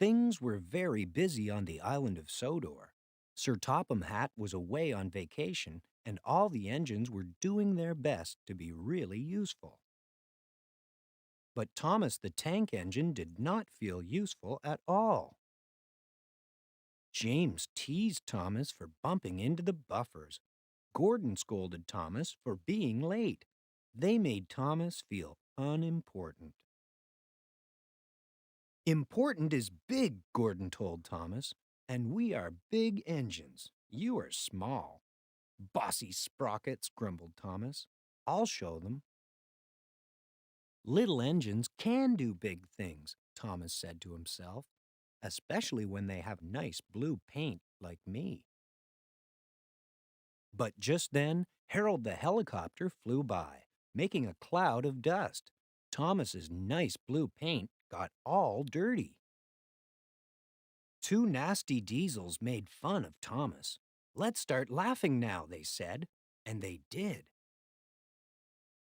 Things were very busy on the island of Sodor. Sir Topham Hatt was away on vacation, and all the engines were doing their best to be really useful. But Thomas the Tank Engine did not feel useful at all. James teased Thomas for bumping into the buffers. Gordon scolded Thomas for being late. They made Thomas feel unimportant. Important is big, Gordon told Thomas, and we are big engines. You are small. Bossy sprockets, grumbled Thomas. I'll show them. Little engines can do big things, Thomas said to himself, especially when they have nice blue paint like me. But just then, Harold the helicopter flew by, making a cloud of dust. Thomas's nice blue paint got all dirty. Two nasty diesels made fun of Thomas. Let's start laughing now, they said, and they did.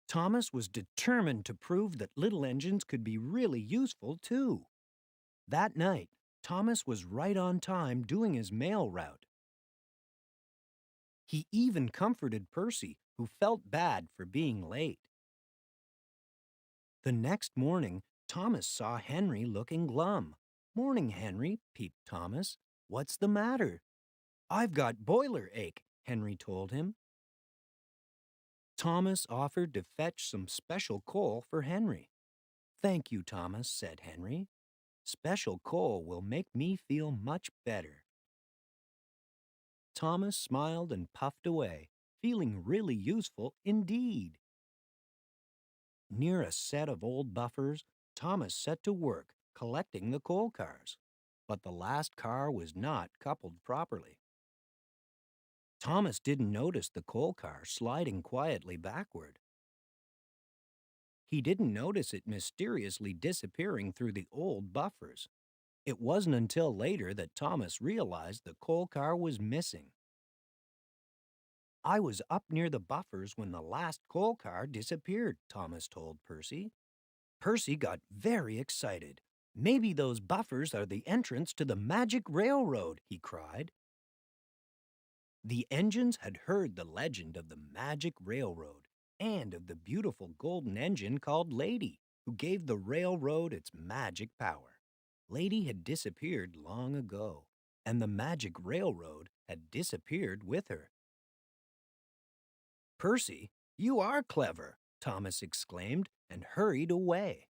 Thomas was determined to prove that little engines could be really useful, too. That night, Thomas was right on time doing his mail route. He even comforted Percy, who felt bad for being late. The next morning, Thomas saw Henry looking glum. "Morning, Henry," peeped Thomas. "What's the matter?" "I've got boiler ache," Henry told him. Thomas offered to fetch some special coal for Henry. "Thank you, Thomas," said Henry. "Special coal will make me feel much better." Thomas smiled and puffed away, feeling really useful indeed. Near a set of old buffers, Thomas set to work collecting the coal cars. But the last car was not coupled properly. Thomas didn't notice the coal car sliding quietly backward. He didn't notice it mysteriously disappearing through the old buffers. It wasn't until later that Thomas realized the coal car was missing. "I was up near the buffers when the last coal car disappeared," Thomas told Percy. Percy got very excited. "Maybe those buffers are the entrance to the magic railroad," he cried. The engines had heard the legend of the magic railroad and of the beautiful golden engine called Lady, who gave the railroad its magic power. Lady had disappeared long ago, and the magic railroad had disappeared with her. "Percy, you are clever," Thomas exclaimed and hurried away.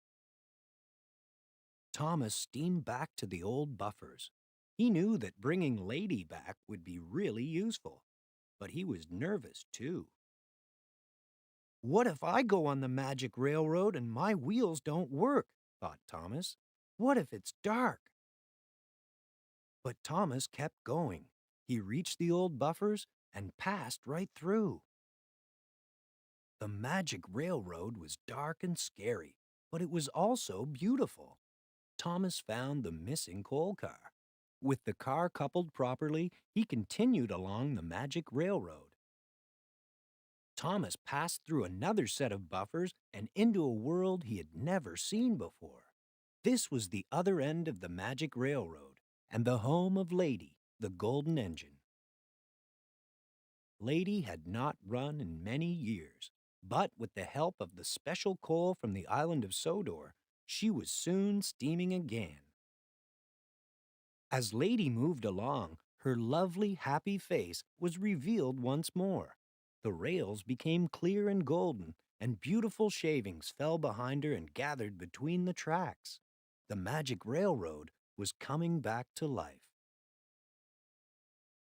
Thomas steamed back to the old buffers. He knew that bringing Lady back would be really useful, but he was nervous too. "What if I go on the magic railroad and my wheels don't work?" thought Thomas. "What if it's dark?" But Thomas kept going. He reached the old buffers and passed right through. The magic railroad was dark and scary, but it was also beautiful. Thomas found the missing coal car. With the car coupled properly, he continued along the magic railroad. Thomas passed through another set of buffers and into a world he had never seen before. This was the other end of the magic railroad and the home of Lady, the golden engine. Lady had not run in many years, but with the help of the special coal from the island of Sodor, she was soon steaming again. As Lady moved along, her lovely, happy face was revealed once more. The rails became clear and golden, and beautiful shavings fell behind her and gathered between the tracks. The magic railroad was coming back to life.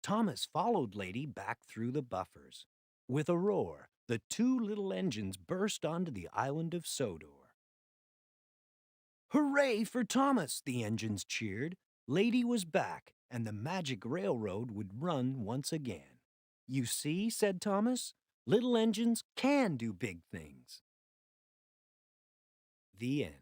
Thomas followed Lady back through the buffers. With a roar, the two little engines burst onto the island of Sodor. "Hooray for Thomas!" the engines cheered. Lady was back, and the magic railroad would run once again. "You see," said Thomas, "little engines can do big things." The end.